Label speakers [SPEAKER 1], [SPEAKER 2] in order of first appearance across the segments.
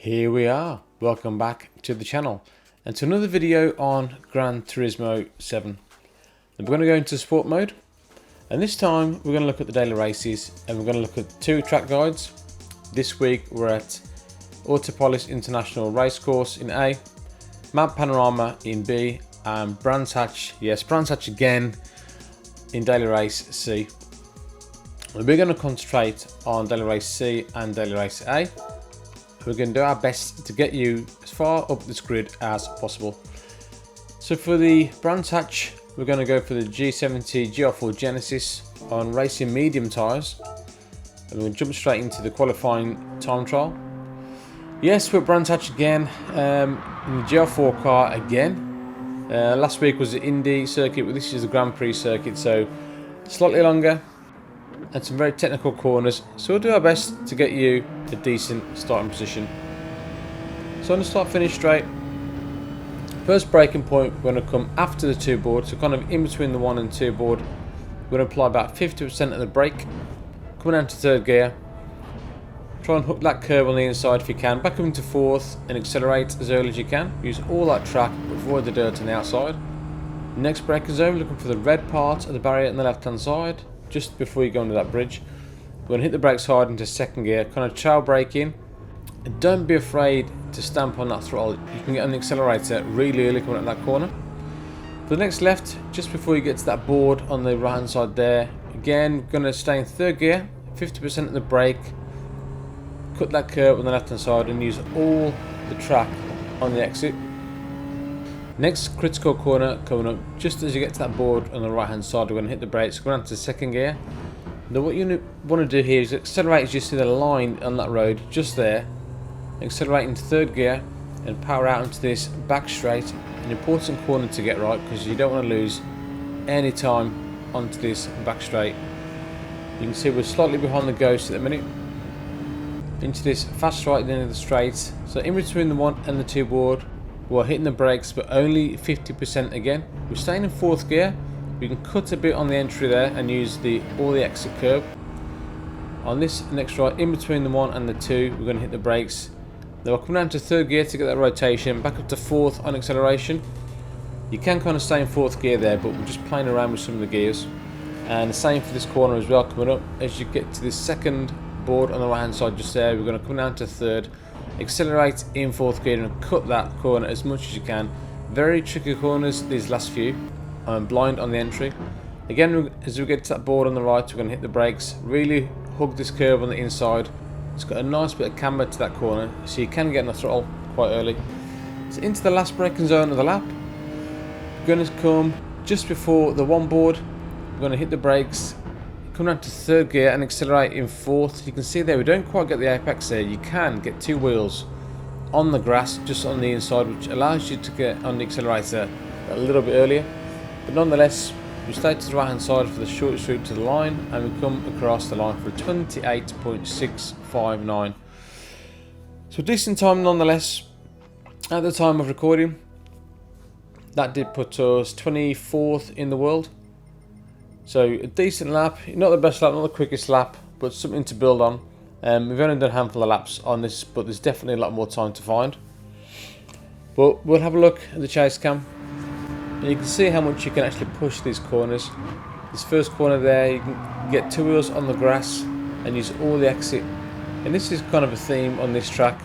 [SPEAKER 1] Here we are, welcome back to the channel and to another video on Gran Turismo 7. And we're going to go into sport mode, and this time we're going to look at the daily races and we're going to look at two track guides. This week we're at Autopolis International Racecourse in A, Mount Panorama in B, and Brands Hatch, yes, Brands Hatch again in daily race C. And we're going to concentrate on daily race C and daily race A. We're going to do our best to get you as far up this grid as possible. So for the Brands Hatch, we're going to go for the G70 GR4 Genesis on racing medium tyres. And we're going to jump straight into the qualifying time trial. Yes, we're at Brands Hatch again, in the GR4 car again. Last week was the Indy circuit, but this is the Grand Prix circuit, so slightly longer and some very technical corners, so we'll do our best to get you a decent starting position. So on the start finish straight, first braking point we're going to come after the 2 board, so kind of in between the 1 and 2 board. We're going to apply about 50% of the brake, coming down to 3rd gear, try and hook that curve on the inside if you can, back up into 4th and accelerate as early as you can. Use all that track, avoid the dirt on the outside. Next braking zone, looking for the red part of the barrier on the left hand side, just before you go under that bridge. We're going to hit the brakes hard into 2nd gear, kind of chow braking, and don't be afraid to stamp on that throttle. You can get on the accelerator really early coming out that corner. For the next left, just before you get to that board on the right hand side there, again we're going to stay in 3rd gear, 50% of the brake, cut that curve on the left hand side and use all the track on the exit. Next critical corner coming up, just as you get to that board on the right hand side, we're going to hit the brakes, go down to 2nd gear. Now what you want to do here is accelerate as you see the line on that road just there, accelerate into 3rd gear and power out into this back straight. An important corner to get right because you don't want to lose any time onto this back straight. You can see we're slightly behind the ghost at the minute. Into this fast right at the end of the straight, so in between the 1 and the 2 board. We're hitting the brakes, but only 50% again. We're staying in 4th gear. We can cut a bit on the entry there and use all the exit curve. On this next right, in between the 1 and the 2, we're going to hit the brakes. Then we'll come down to 3rd gear to get that rotation, back up to 4th on acceleration. You can kind of stay in 4th gear there, but we're just playing around with some of the gears. And the same for this corner as well, coming up. As you get to this 2nd board on the right hand side just there, we're going to come down to 3rd. Accelerate in 4th gear and cut that corner as much as you can. Very tricky corners these last few. I'm blind on the entry. Again, as we get to that board on the right, we're going to hit the brakes. Really hug this curve on the inside. It's got a nice bit of camber to that corner, so you can get on the throttle quite early. So into the last braking zone of the lap. We're going to come just before the 1 board. We're going to hit the brakes, come down to 3rd gear and accelerate in 4th. You can see there we don't quite get the apex there. You can get 2 wheels on the grass just on the inside, which allows you to get on the accelerator a little bit earlier. But nonetheless, we stay to the right hand side for the shortest route to the line, and we come across the line for 28.659. So decent time nonetheless at the time of recording. That did put us 24th in the world. So a decent lap, not the best lap, not the quickest lap, but something to build on. We've only done a handful of laps on this, but there's definitely a lot more time to find. But we'll have a look at the chase cam. And you can see how much you can actually push these corners. This first corner there, you can get 2 wheels on the grass and use all the exit. And this is kind of a theme on this track.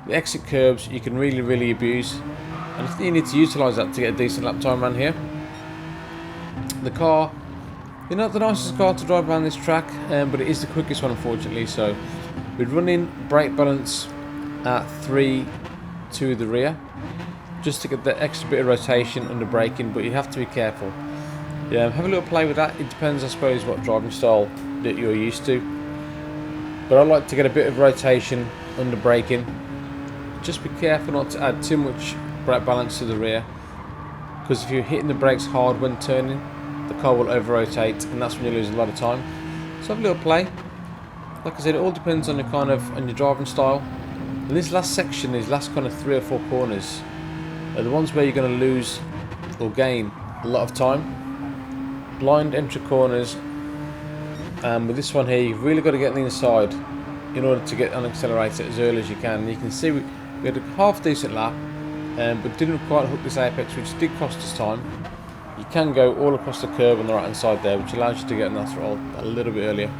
[SPEAKER 1] The exit curbs you can really abuse. And I think you need to utilise that to get a decent lap time around here. The car, it's not the nicest car to drive around this track, but it is the quickest one unfortunately. So we're running brake balance at 3 to the rear, just to get that extra bit of rotation under braking, but you have to be careful. Yeah, have a little play with that. It depends, I suppose, what driving style that you're used to. But I like to get a bit of rotation under braking. Just be careful not to add too much brake balance to the rear, because if you're hitting the brakes hard when turning, the car will over rotate, and that's when you lose a lot of time. So have a little play. Like I said, it all depends on your driving style. And this last section, these last kind of 3 or 4 corners, are the ones where you're going to lose or gain a lot of time. Blind entry corners, and with this one here, you've really got to get on the inside in order to get on accelerator as early as you can. And you can see we had a half decent lap, but didn't quite hook this apex, which did cost us time. You can go all across the curb on the right hand side there, which allows you to get on that throttle a little bit earlier.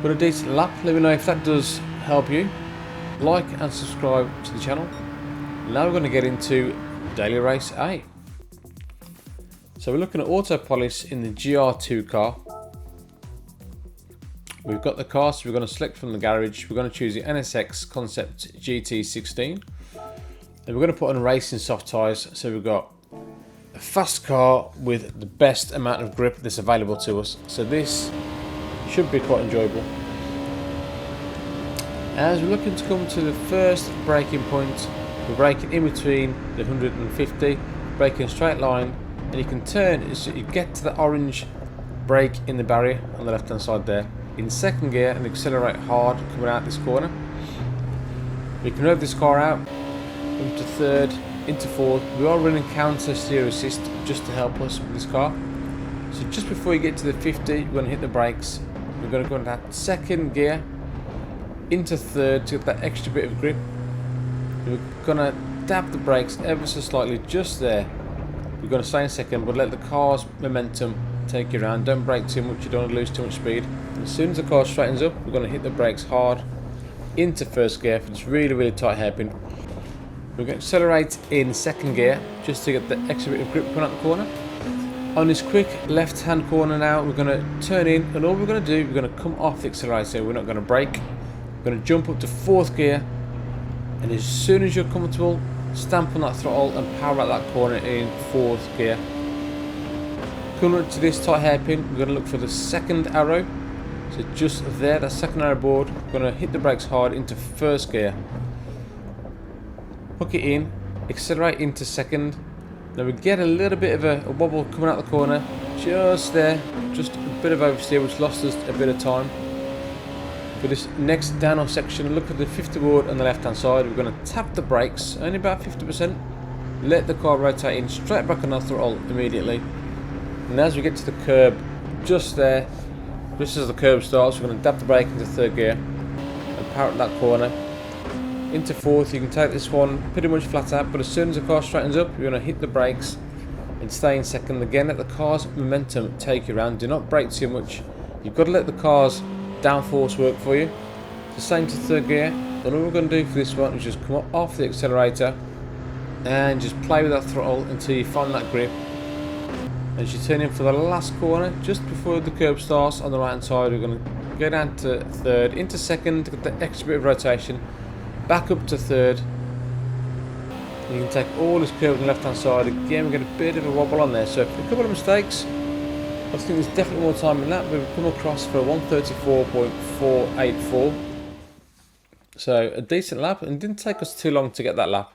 [SPEAKER 1] But a decent lap. Let me know if that does help you. Like and subscribe to the channel. Now we're going to get into Daily Race A. So we're looking at auto polish in the GR2 car. We've got the car, so we're going to select from the garage. We're going to choose the NSX Concept GT16. And we're going to put on racing soft tyres. So we've got a fast car with the best amount of grip that's available to us. So this should be quite enjoyable. As we're looking to come to the first braking point, we're braking in between the 150, braking a straight line, and you can turn as you get to the orange brake in the barrier on the left hand side there. In second gear and accelerate hard coming out this corner. We can rev this car out into third, into fourth. We are running counter steer assist just to help us with this car. So just before you get to the 50, we're going to hit the brakes. We're going to go into that second gear into third to get that extra bit of grip. We're going to dab the brakes ever so slightly just there. We're going to stay in second, but let the car's momentum take you around. Don't brake too much, you don't want to lose too much speed. As soon as the car straightens up, we're going to hit the brakes hard into first gear for this really tight hairpin. We're going to accelerate in second gear just to get the extra bit of grip coming out the corner. On this quick left hand corner now, we're going to turn in, and all we're going to do, we're going to come off the accelerator. We're not going to brake. We're going to jump up to fourth gear, and as soon as you're comfortable, stamp on that throttle and power out that corner in fourth gear. Coming up to this tight hairpin, we're going to look for the second arrow. So just there, that second arrow board, we're going to hit the brakes hard into first gear. Hook it in, accelerate into second. Now we get a little bit of a wobble coming out the corner, just there, just a bit of oversteer which lost us a bit of time. For this next downhill section, look at the 50 board on the left hand side. We're going to tap the brakes, only about 50%. Let the car rotate in, straight back on the throttle immediately. And as we get to the curb, just there, just as the curb starts, we're going to dab the brake into third gear and power up that corner. Into fourth, you can take this one pretty much flat out, but as soon as the car straightens up, you're going to hit the brakes and stay in second. Again, let the car's momentum take you around. Do not brake too much. You've got to let the car's downforce work for you. The same to third gear. And all we're going to do for this one is just come off the accelerator and just play with that throttle until you find that grip. As you turn in for the last corner, just before the curb starts on the right hand side, we're going to go down to third, into second to get the extra bit of rotation, back up to third. You can take all this curve on the left hand side. Again, we get a bit of a wobble on there, so a couple of mistakes. I think there's definitely more time in that, but we've come across for 134.484. So a decent lap, and it didn't take us too long to get that lap,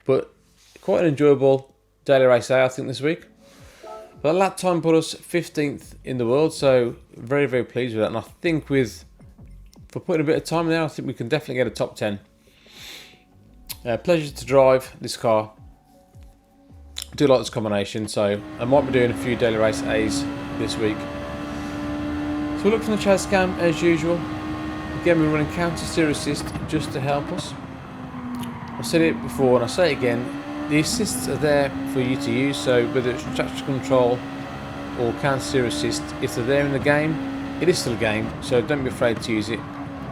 [SPEAKER 1] but quite an enjoyable daily race A, I think, this week. But the lap time put us 15th in the world, so very pleased with that. And I think for putting a bit of time in there, I think we can definitely get a top 10. Pleasure to drive this car. I do like this combination, so I might be doing a few daily race A's this week. So we'll look from the chase cam as usual. Again, we're running counter steer assist just to help us. I've said it before and I say it again. The assists are there for you to use, so whether it's traction control or counter steer assist, if they're there in the game, it is still a game, so don't be afraid to use it.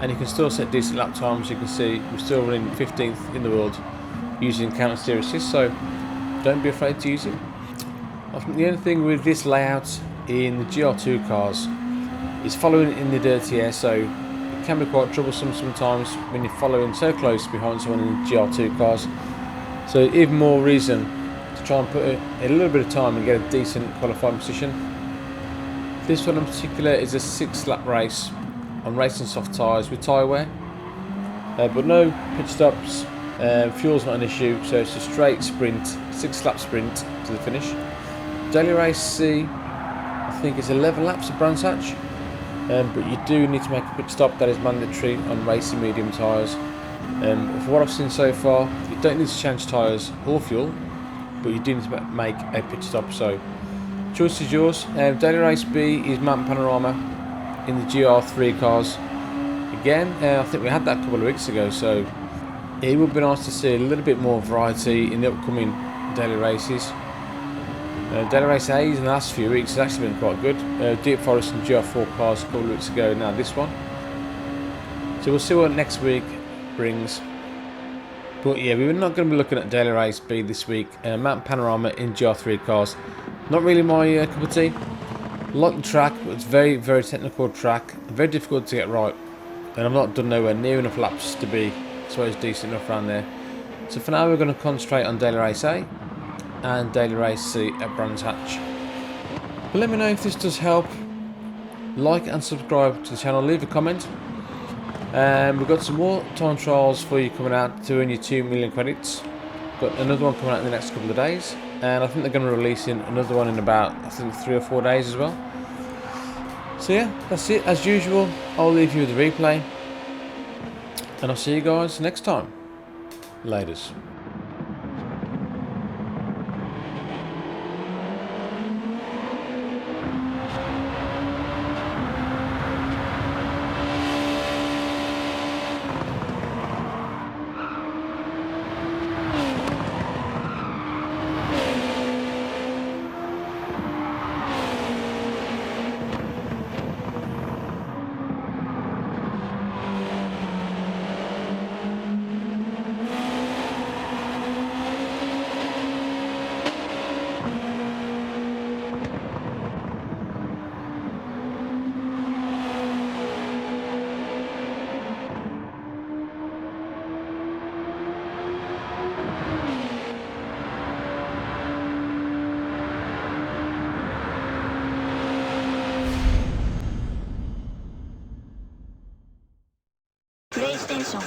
[SPEAKER 1] And you can still set decent lap times. You can see we're still running 15th in the world using counter steer assist, so don't be afraid to use it. I think the only thing with this layout in the GR2 cars is following in the dirty air, so it can be quite troublesome sometimes when you're following so close behind someone in the GR2 cars. So even more reason to try and put a little bit of time and get a decent qualifying position. This one in particular is a 6-lap race on racing soft tyres with tyre wear, but no pit stops. Fuel's not an issue, so it's a straight sprint, 6-lap sprint to the finish. Daily race C, I think it's 11 laps at Brands Hatch, but you do need to make a pit stop. That is mandatory on racing medium tyres. For what I've seen so far, you don't need to change tyres or fuel, but you do need to make a pit stop, so choice is yours. Daily race B is Mountain Panorama in the GR3 cars. again. I think we had that a couple of weeks ago, so it would be nice to see a little bit more variety in the upcoming daily races. Daily race A's in the last few weeks has actually been quite good. Deep Forest and GR4 cars a couple of weeks ago, now this one. So we'll see what next week brings. But yeah, we're not going to be looking at daily race B this week. Mountain Panorama in GR3 cars. Not really my cup of tea. Like the track, but it's very, very technical track. Very difficult to get right. And I've not done nowhere near enough laps to be, so it's decent enough around there. So for now we're going to concentrate on daily race A and daily race C at Brands Hatch. But let me know if this does help. Like and subscribe to the channel. Leave a comment. We've got some more time trials for you coming out to earn your 2 million credits. Got another one coming out in the next couple of days, and I think they're going to release another one in about, I think, 3 or 4 days as well. So yeah, that's it as usual. I'll leave you with the replay, and I'll see you guys next time. Laters.
[SPEAKER 2] PlayStation